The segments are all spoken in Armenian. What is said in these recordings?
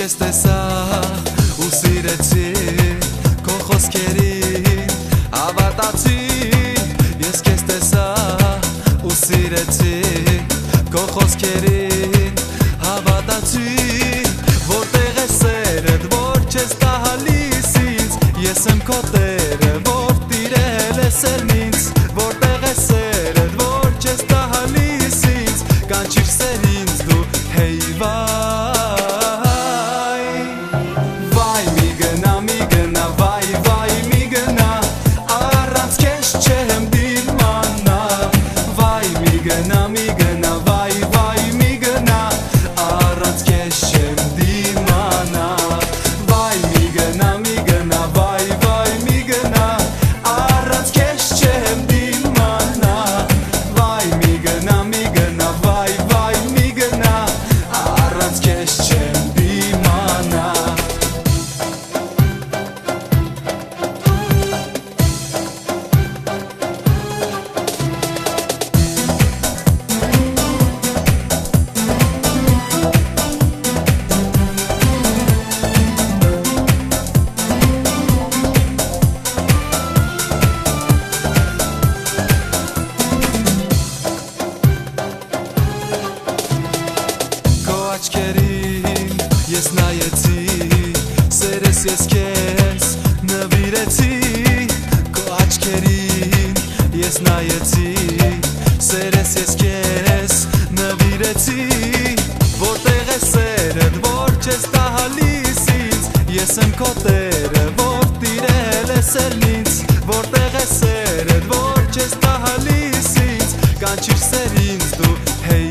քեզ տեսա ու սիրեցի քո խոսքերին հավատացի ես քեզ տեսա ու սիրեցի քո խոսքերին հավատացի որտեղ է սերդ որ չես տալիս ինձ ես եմ քո տերը որ տիրել ես ինձ որտեղ է սերդ որ չես տալիս ինձ կանչիր սեր ինձ դու hey Ես նայեցի, սերես ես քեզ նվիրեցի Քո աչքերին ես նայեցի, սերես ես քեզ նվիրեցի Որտեղ է սերդ, որ չես տալիս ինձ Ես եմ քո տերը, որ տիրել ես ինձ Որտեղ է սերդ, որ չես տալիս ինձ Կանչիր սեր ինձ դու, hey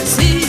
See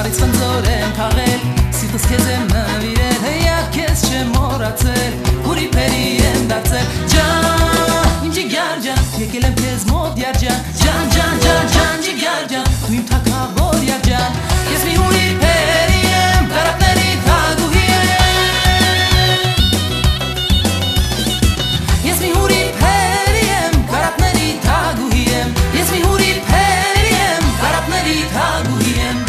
Բարից խնձոր եմ թաղել, սիրտս քեզ եմ նվիրել, հեյակ քեզ չեմ մոռացել, հուրիփերի եմ դարձել, ջան, իմ ջիգար ջան, եկել եմ քեզ մոտ յարջան, ջան, ջան, ջան, ջան, ջիգար ջան, դու իմ թագավոր յարջան, ես մի հուրիփերի եմ, կարապների թագուհի եմ, ես մի հուրիփերի եմ, կարապների թագուհի եմ, ես մի հուրիփերի եմ, կարապների թագուհի եմ.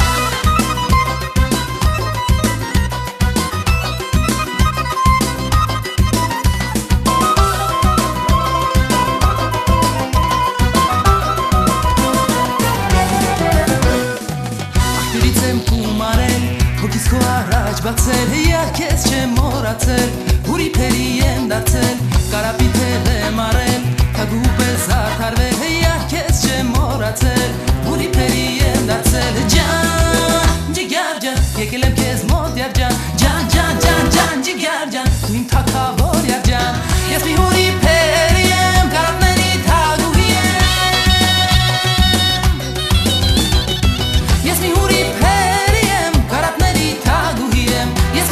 Հոգիս քո առաջ բացել, հյար քեզ չեմ մոռացել, հուրիփերի եմ դարձել, կարապի թել եմ արել, թագուհու պես արդարվել, հյար քեզ չեմ մոռացել, հուրիփերի եմ դարձել, ջան, ջիգար ջան, եկել եմ քեզ մոտ յարջան, ջան, ջան, ջան, ջան, ջիգար ջան, դու իմ թագավոր յարջան, ես մի հուրիփերի եմ, կարապների թագուհի եմ, ես մի հուրիփ Ես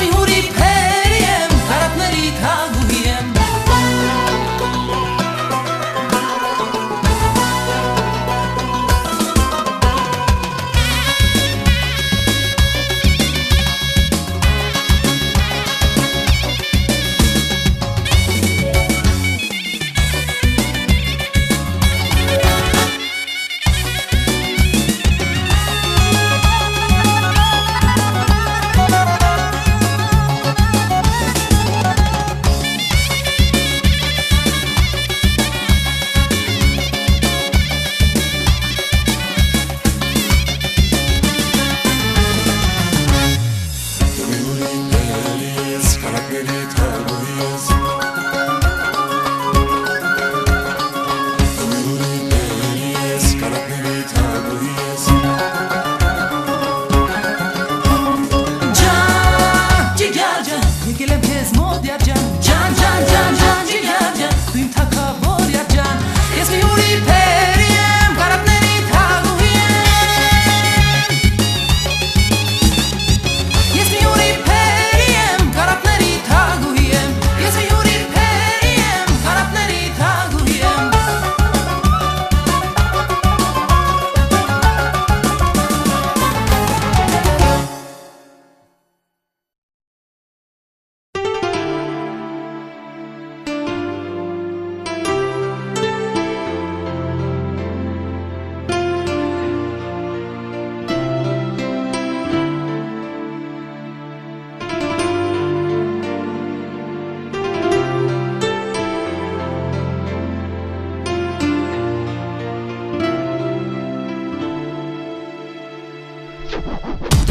մի հուրիփերի եմ, կարապների թագուհի եմ.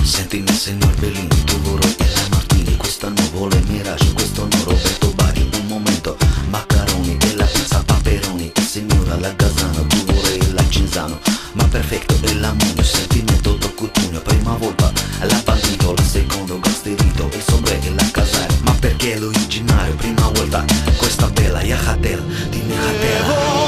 Sentimi signor Bellini, tu vorrei e la Martini, questa nuvole mirage, questo no Roberto Bari, un momento, macaroni e la pizza paperoni, signora la Gazano, tu vorrei la Cinzano, ma perfetto è l'amore, sentimento do cutugno, prima volta la bandidola, secondo gasterito, il sombre e la casare, ma perché l'originario, prima volta questa bella Yahatel, di Yahatela.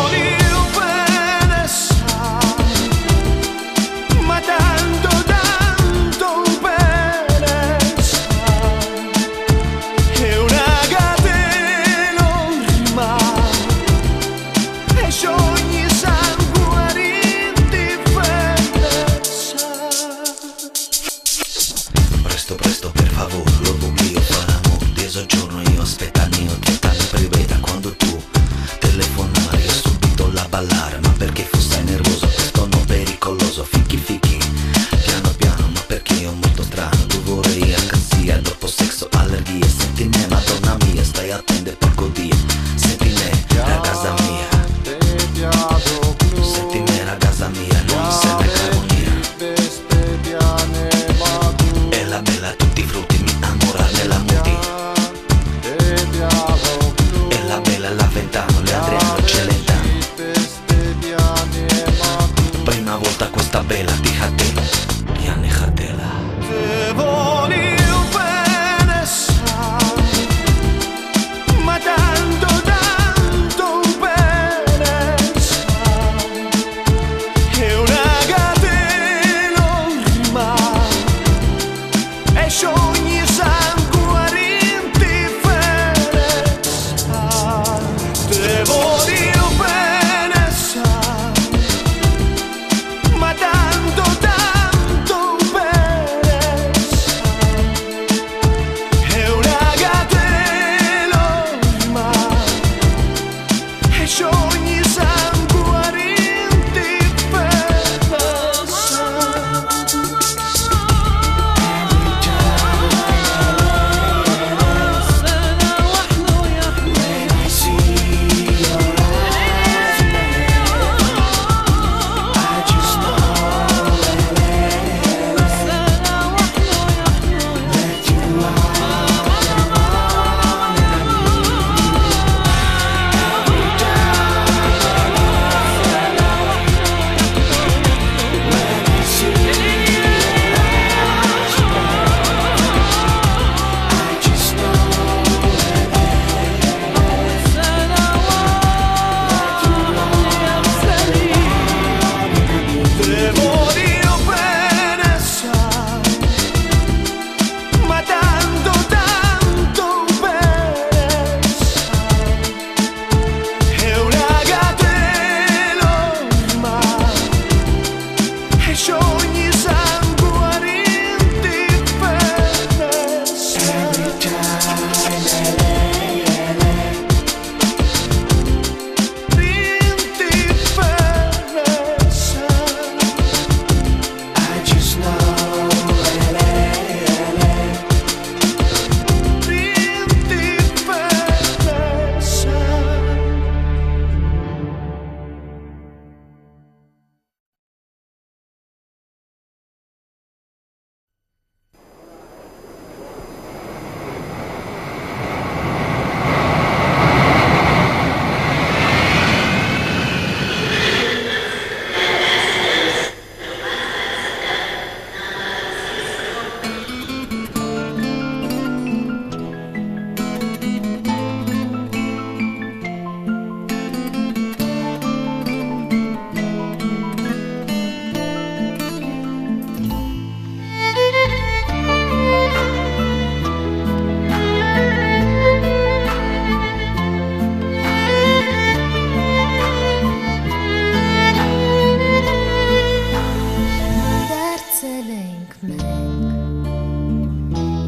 ենք մենք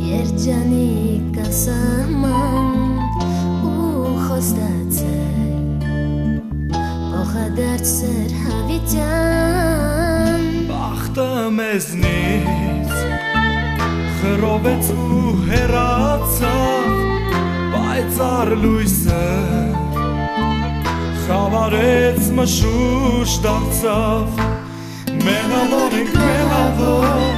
Երջանիկ ասաման ու խոստացել Փոխադարձ սեր հավիտյան Բախտը մեզնից խռովեց ու հեռացավ Պայծառ լույսը խավարեց մշուշ դարձավ Մեղավոր ենք մեղավոր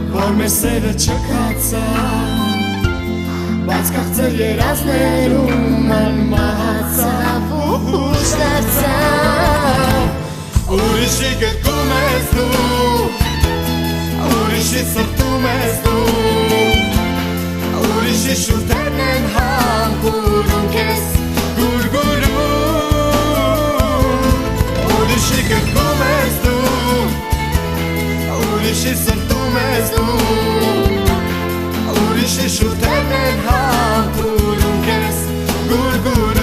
Որ մեր սերը չքացավ Բայց կաղցեր երազներում անմահացավ ու հուշ դարձավ Ուրիշի գրկում ես դու Ուրիշի սրտում ես դու Ուրիշի շուրթերն են հանգուրում քեզ գուրգուրում Ուրիշի գրկում ես դու Ուրիշի սրտում ես դու Ուրիշի շուրթերն են հանգուրում քեզ գուրգուրում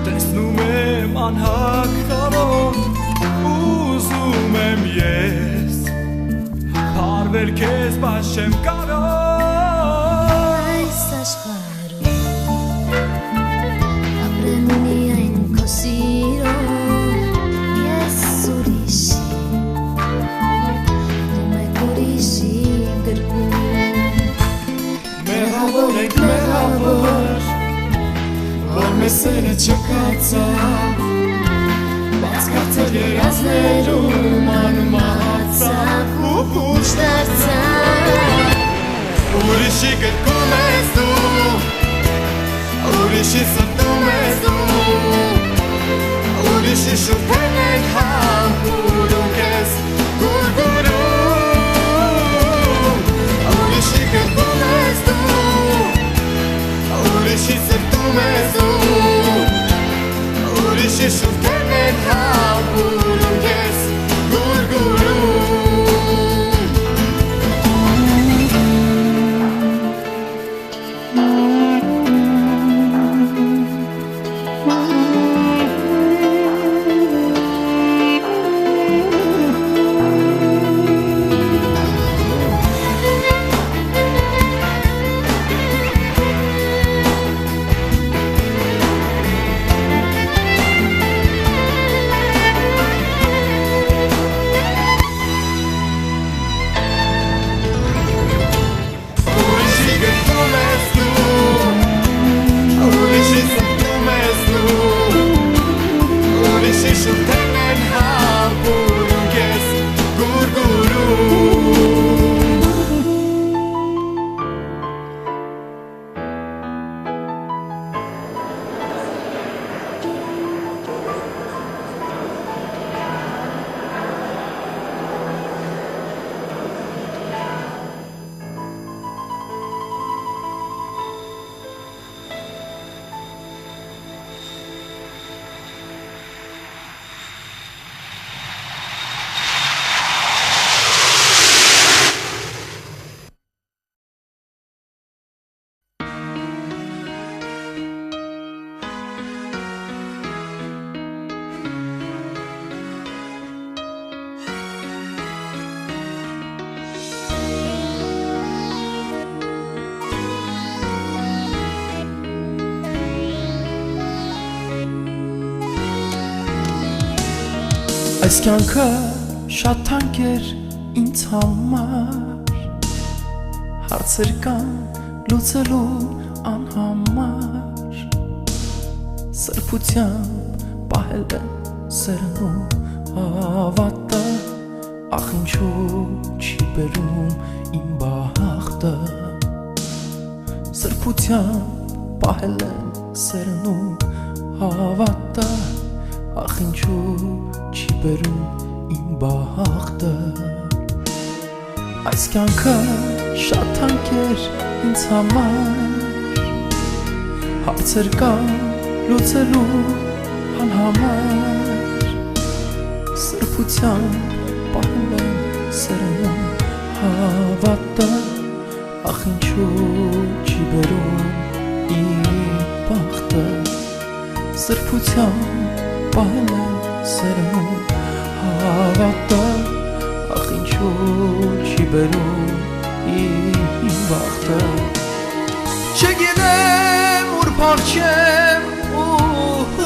Տեսնում եմ անհակ խավոտ Ուզում եմ ես Հարվել կեզ բաց չեմ կարող Այս աշխարհում ապրեմ միայն քո սիրով Ես ուրիշի դու մեկ ուրիշի գրկում Մեղավոր ենք մեղավոր Որ մեզ սերը չքացավ Բայց կաղցեր երազներում անմահացավ ու հուշ դարձավ Ուրիշի գրկում ես դու Ուրիշի սրտում ես դու Ուրիշի շուրթերն են հանգուրում քեզ գուրգուրում Ուրիշի գրկում ես դու Ուրիշի սրտում ես դու Ուրիշի շուրթերն են հանգուրում քեզ գուրգուրում Այս կյանքը շատ թանկ էր ինձ համար Հարցեր կան լուծելու անհամար Սրբությամբ պահել եմ սերն ու հավատը Ախ ինչու չի բերում իմ բախտը Սրբությամբ պահել եմ սերն ու հավատը Ախ ինչու չի բերում բախտը Այս կյանքը շատ թանկ էր ինձ համար Հարցեր կան լուծելու անհամար Սրբության պահում եմ սերնում հավատը Ախ ինչու չի բերում իմ բախտը Սրբության պահում եմ սերնում հավատը Ախ ինչու չի բերում իմ բախտը Չգիտեմ ուր փախչեմ ու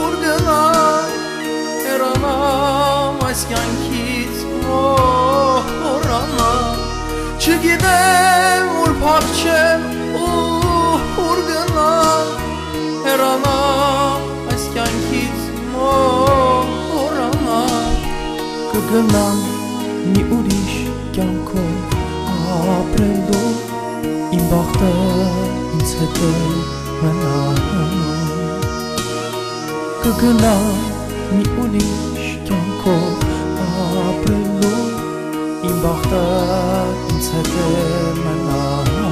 ուր գնամ Հեռանամ այս կյանքից մոռանամ Չգիտեմ ուր փախչեմ ու ուր գնամ Հեռանամ այս կյանքից մոռանամ Կգնամ մի ուրիշ կյանքով ապրելու Իմ բախտը ինձ հետ է մնալու Կգնամ մի ուրիշ կյանքով ապրելու Իմ բախտը ինձ հետ է մնալու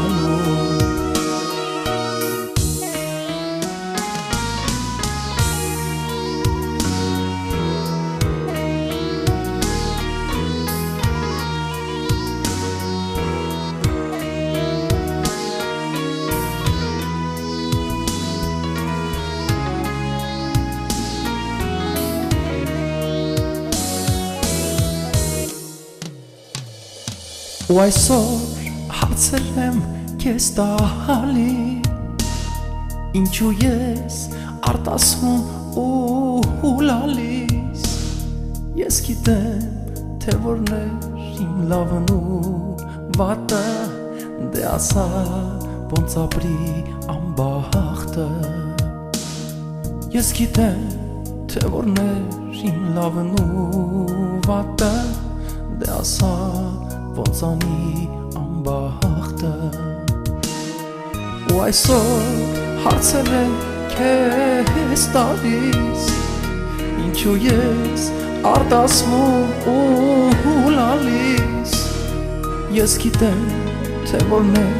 Ու այսօր հարցեր եմ քեզ տալի Ինչու ես արտասվում ու լալիս Ես գիտեմ թե որն էր իմ լավն ու վատը Դե ասա ոնց ապրի անբախտը Ես գիտեմ թե որն էր իմ լավն ու վատը Դե ասա ոնց անի անբախտը Ու այսօր հարցեր եմ քեզ տալիս Ինչու ես արտասվում ու լալիս Ես գիտեմ թե որն էր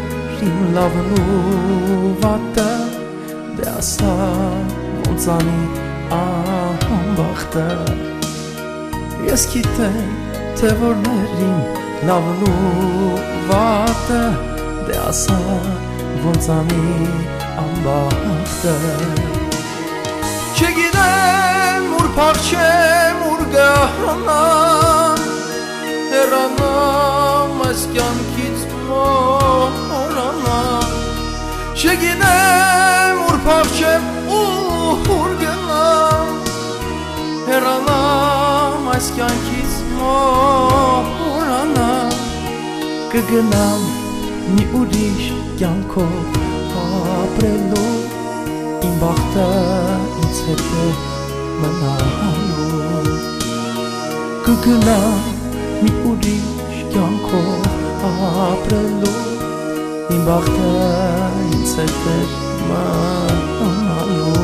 իմ լավն ու վատը Դե ասա ոնց անի անբախտը Ես գիտեմ թե որն էր իմ լավն ու վատը Դե ասա ոնց անի անբախտը Չգիտեմ ուր փախչեմ ուր գնամ Հեռանամ այս կյանքից մոռանամ Չգիտեմ ուր փախչեմ ու ուր գնամ Հեռանամ այս կյանքից մոռանամ Կգնամ մի ուրիշ կյանքով ապրելու Իմ բախտը ինձ հետ է մնալու Կգնամ մի ուրիշ կյանքով ապրելու Իմ բախտը ինձ հետ է մնալու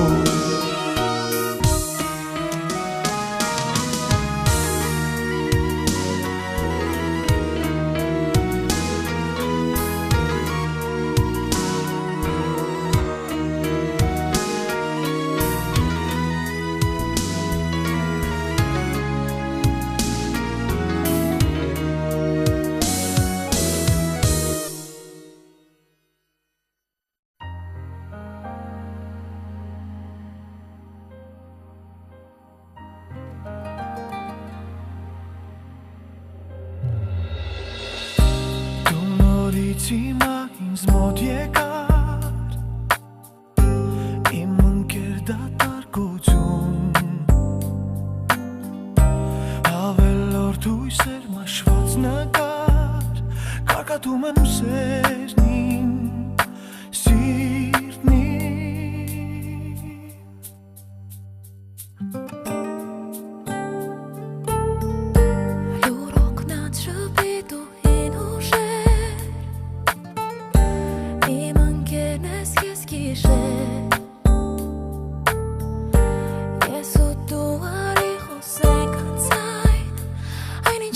Հիմա ինձ մոտ եկար Իմ ընկեր դատարկություն Ավելորդ հույսեր մաշված նկար Կարկատում են սերնին, սիրտնին Լուրոք նաչրպիտ ու հին ուժեր Իմ ընկերն ես ես գիշեր Ես ու դու արի խոսենք անցայն Այնինչ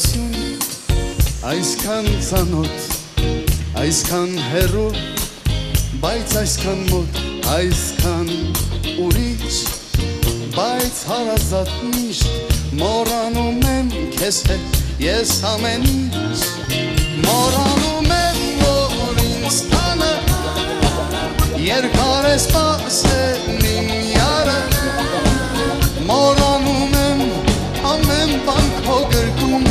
լություն այսքան ծանոթ այսքան հեռու բայց այսքան մոտ այսքան ուրիշ բայց հարազատ միշտ մոռանում եմ քեզ հետ ես ամեն ինչ մոռանում եմ որ ինձ տանը երկար է սպասել իմ յարը մոռանում եմ ամեն բան քո գրկում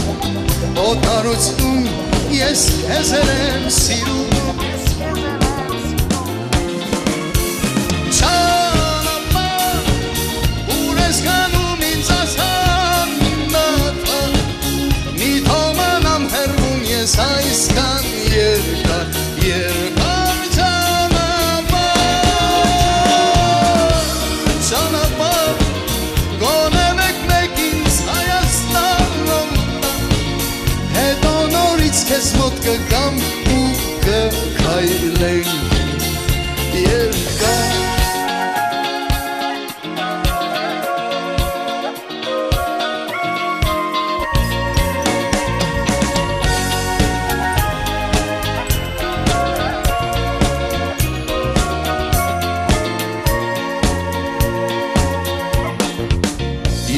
օտարություն ես քեզ եմ սիրում այսքան երկար երկար ճանապարհ գոնե մեկ ինձ Հայաստանում հետո նորից քեզ մոտ կգամ ու կքայլենք երկար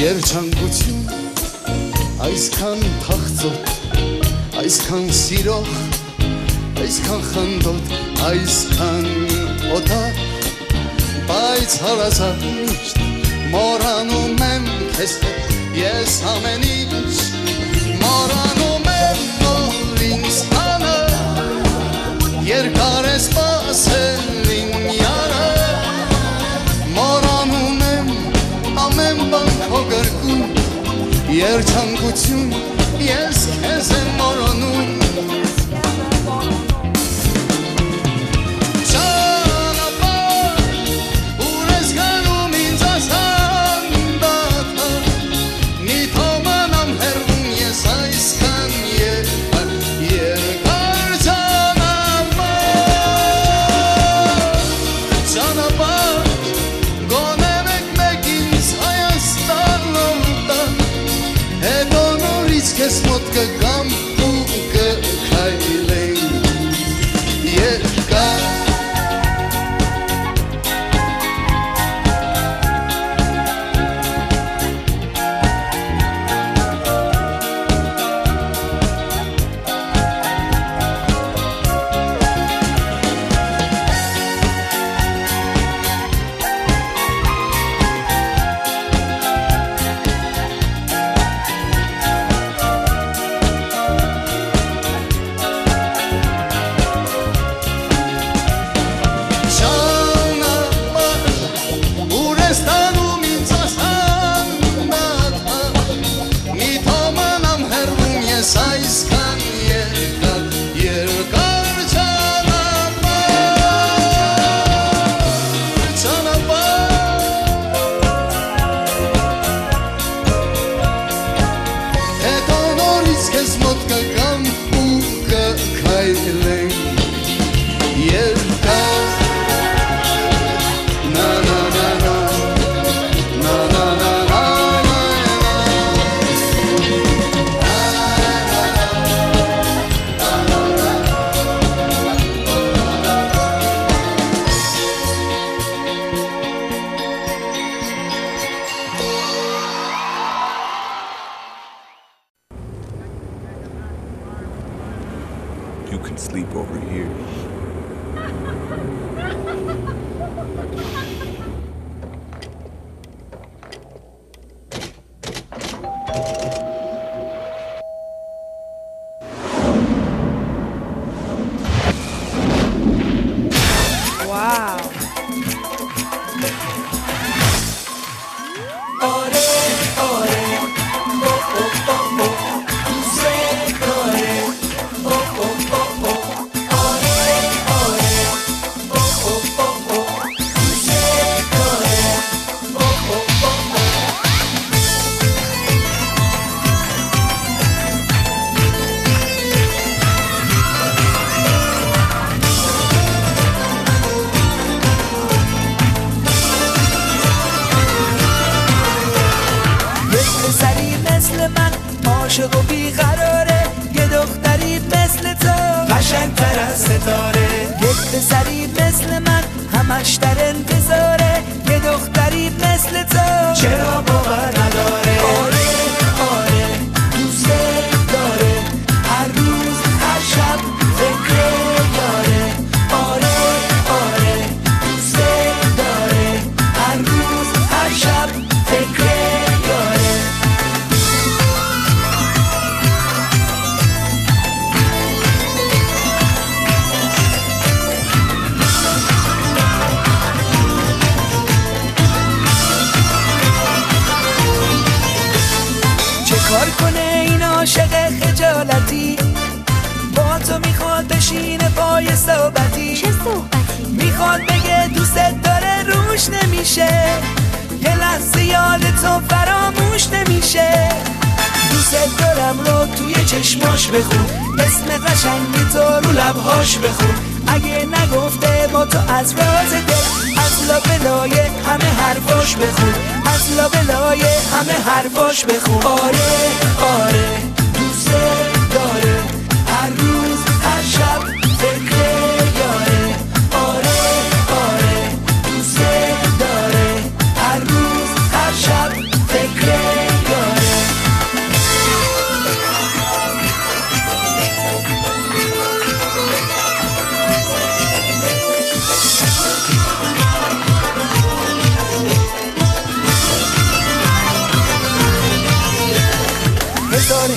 Երջանկություն այսքան թախծոտ այսքան սիրող այսքան խնդոտ այսքան օտար բայց հարազատ միշտ մոռանում եմ քեզ հետ ես ամեն ինչ մոռանում եմ որ ինձ տանը երկար է սպասել իմ յարը մոռանում եմ ամեն բան քո գրկում երջանկություն ես քեզ եմ մոռանում ճանապարհ ուր ես գնում ինձ ասանդատը մի թոմանամ հեռվում ես այսքան երկար երկար ճանապարհ գոնե մեկ ինձ հետո նորից քեզ մոտ կգամ ու կքայլենք երկար You can sleep over here. Wow. عاشق و بیقرار داره. یک پسری مثل من همش در انتظاره، یه دختری مثل تو چرا باور نداره. آره آره دوست داره، هر روز هر شب فکر یاره. آره آره دوست داره، هر روز هر شب فکر یاره. کار کنه این عاشق خجالتی، با تو میخواد بشینه پای صحبتی. چه صحبتی؟ میخواد بگه دوستت داره روش نمیشه، یه لحظه یاد تو فراموش نمیشه. دوستت دارم رو توی چشماش بخون، اسم قشنگی تو رو لبهاش بخون. اگه نگفته با تو از راز دل، از لابلای همه حرفاش بخون، از لابلای همه حرفاش بخون. آره آره دوست داره، هر روز هر شب فکر یاره. آره آره دوست داره، هر روز هر شب فکر یاره.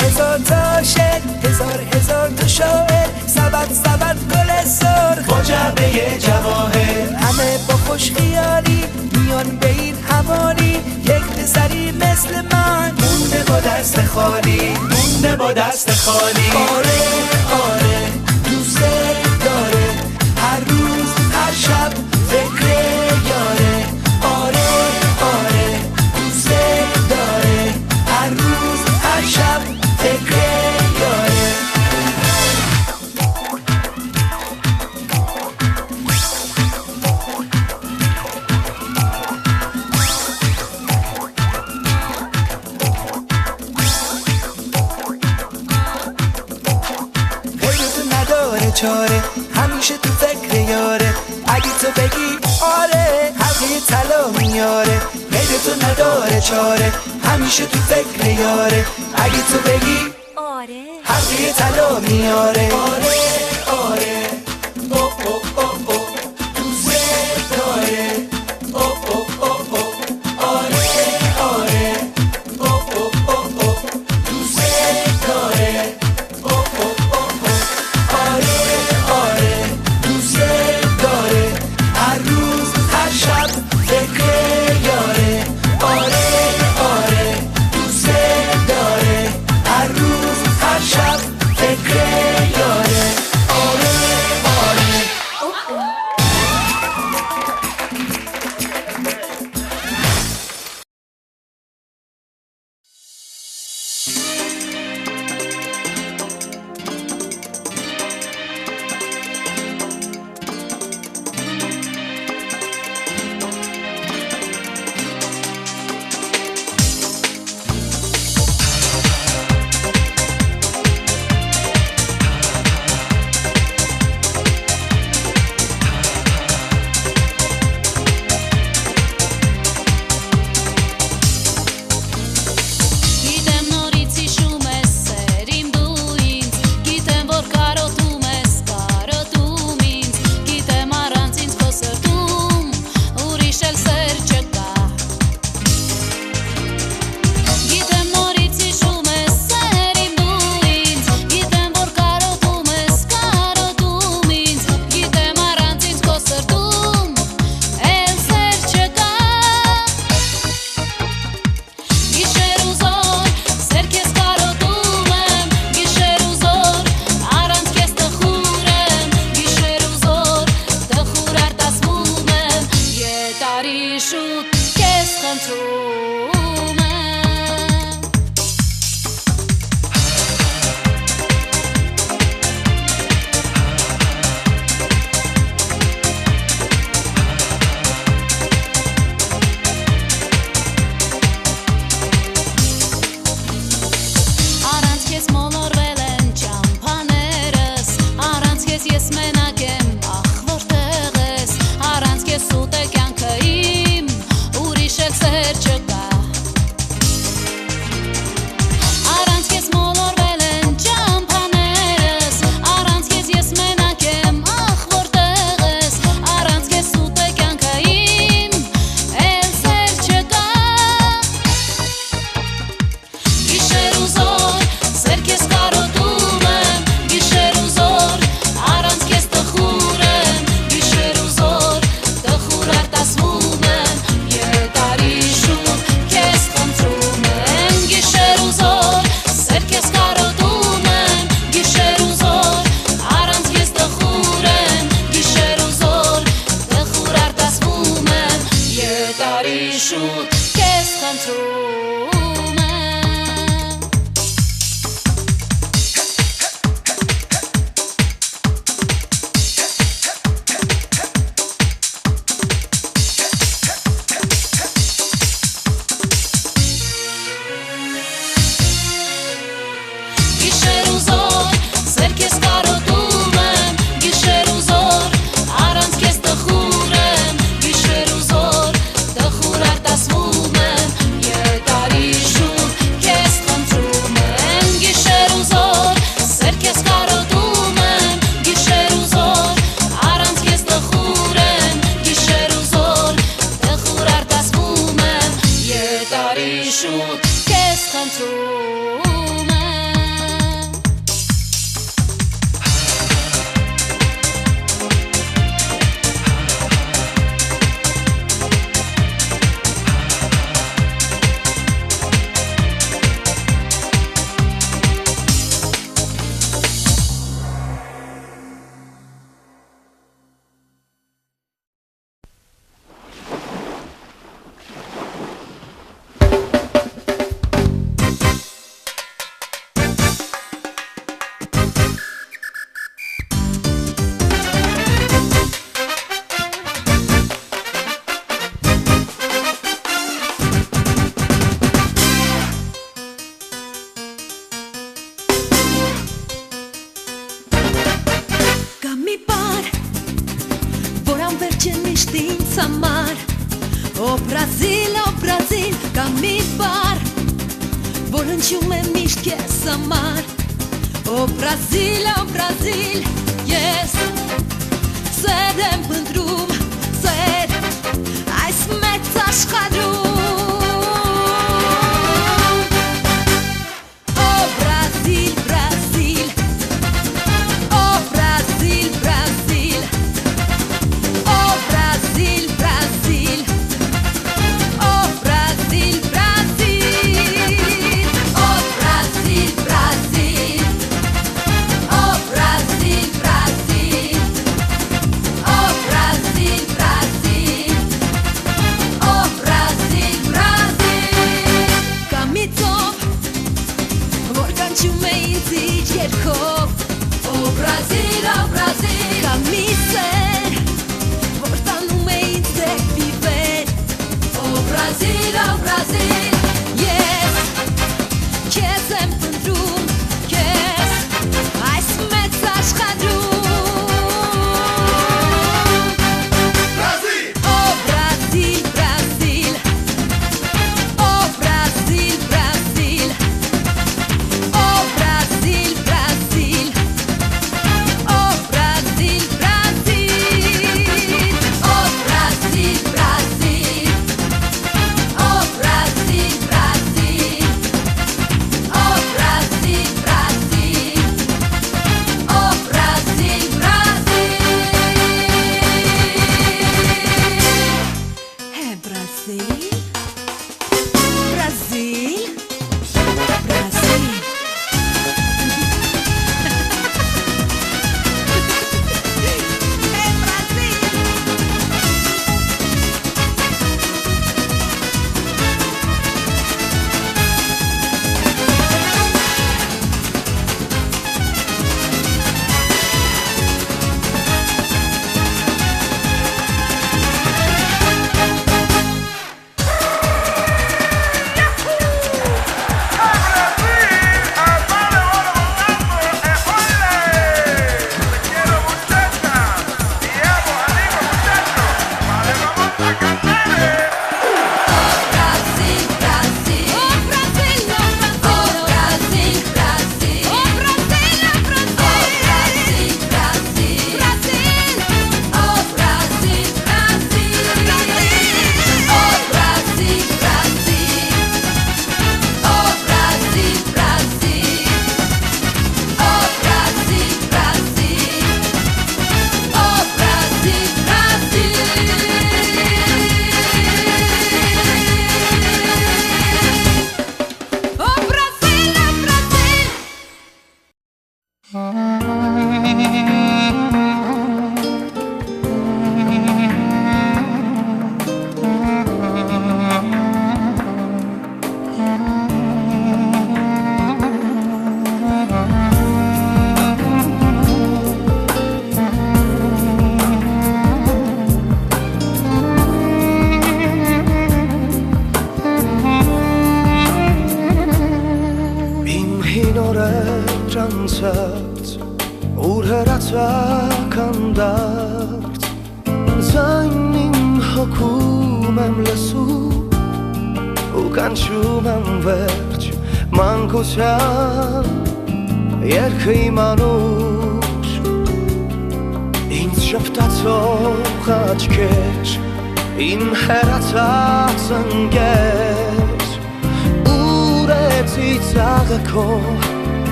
هزار تا شعر، هزار تا شاعر، سبد گل سرخ با جعبه جواهر. همه با خوش خیالی میان به این حوالی، یک پسری مثل من مونده با دست خالی، مونده با دست خالی. آره آره دوست داره، هر روز هر شب فکر یاره. آره آره دوست داره، هر روز هر شب فکر یاره. غیر تو نداره چاره، همیشه تو فکر یاره. اگه تو بگی آره حلقه طلا میاره. غیر تو نداره چاره، همیشه تو فکر یاره. اگه تو بگی آره حلقه طلا میاره. آره آره او او او او دوست داره. او او او او آره آره او او او او دوست داره. او او او او آره آره دوست داره، هر روز هر شب فکر یاره. آره آره دوست داره، هر روز هر شب فکر یاره. آره آره Idem norici šume հնչում է միշտ քեզ համար Ո Բրազիլ, ես սեր եմ փնտրում, սեր այս մեծ աշխարհում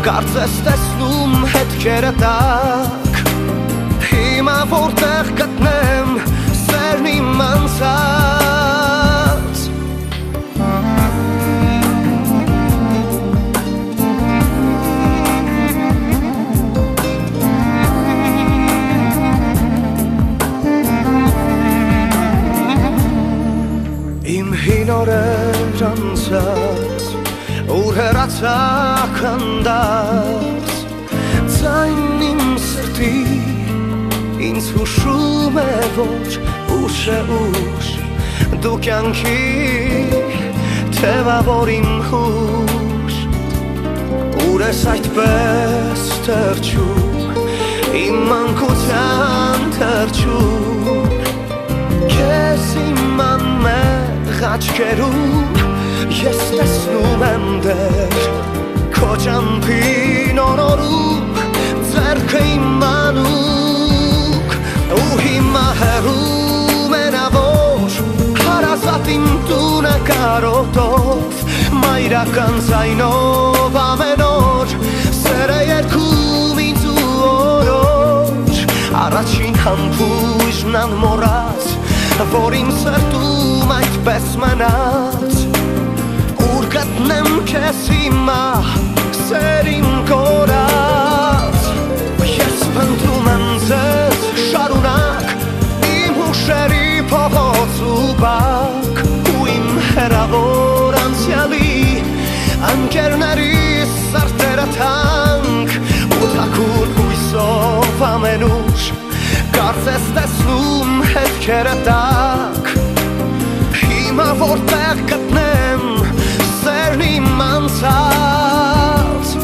Կարծես տեսնում հետքերը տակ ականդած Ձայն իմ սրտի ինձ հուշում է որ ուշ է ուշ Դու կյանքի թևավոր իմ հուշ Ուր ես այդպես թրջում Իմ մանկության թրջում Քեզ իմ անմեղ աչքերում Ես տեսնում եմ դեր Քո ճամփին օրորում Ձեռքը իմ մանուկ Ու հիմա հեռու մենավոր Հարազատ իմ տունը կարոտով Մայրական ձայնով ամեն օր Սերը երգում ինձ ու օրոր Առաջին համբույրն անմոռաց Որ իմ սրտում այդպես մնաց Ուր գտնեմ քեզ հիմա Սեր իմ կորած Ես փնտրում եմ ձեզ շարունակ Իմ հուշերի փողոց ու բակ Ու իմ հեռավոր անցյալի Ընկերների սրտերը թանկ Ու թաքուն հույսով ամենուր Կարծես տեսնում հետքերը տակ Հիմա որտեղ գտնեմ Սերն իմ անցած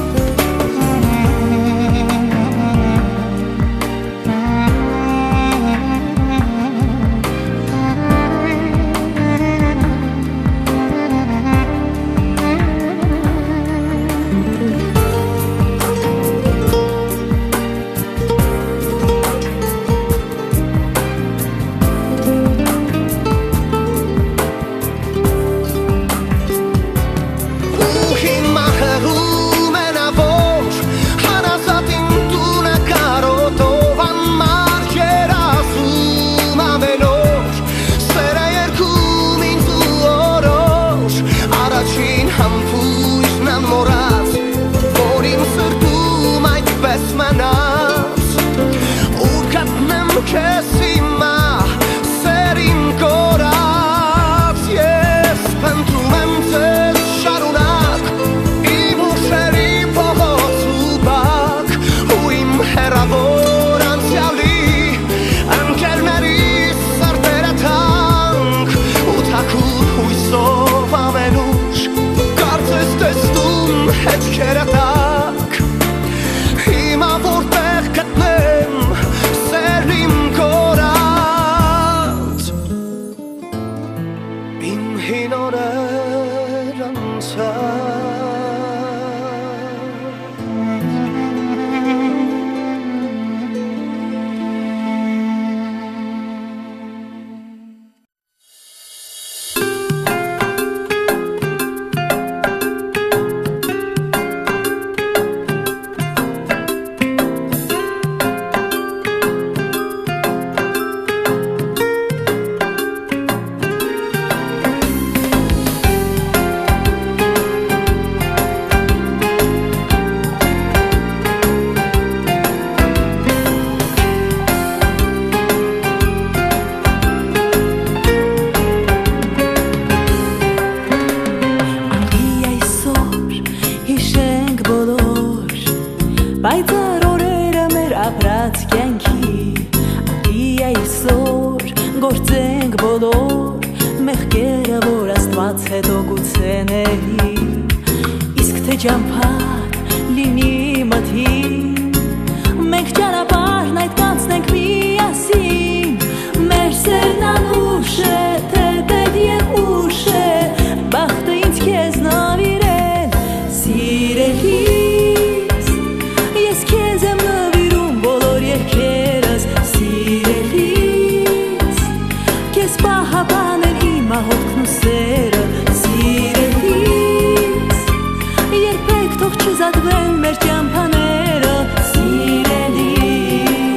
Երբեք թող չզատվեն մեր ճամփաները, սիրելի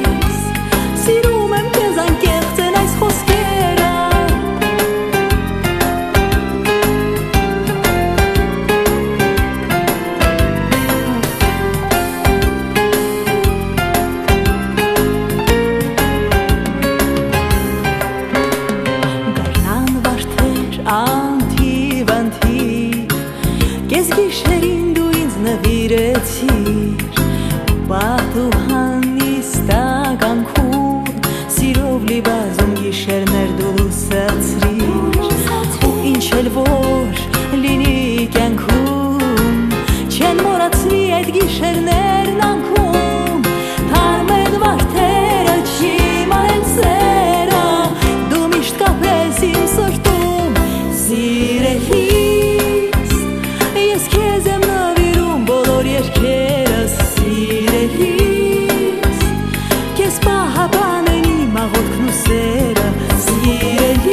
կպահապանեն իմ աղոթքն ու սերը Սիրելիս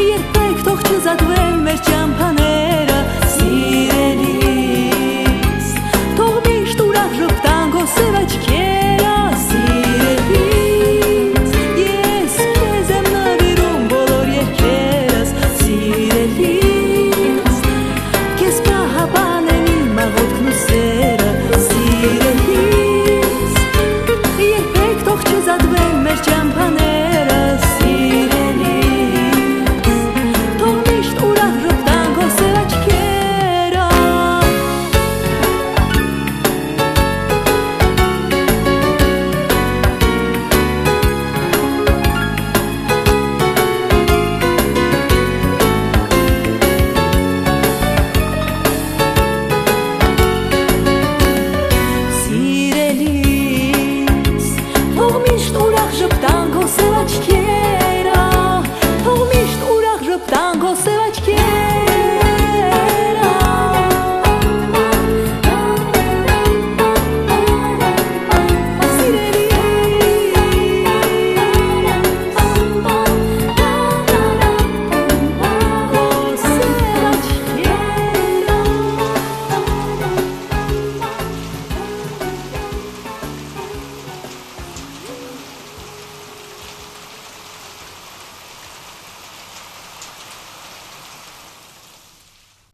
երբեք թող չզատվեն մեր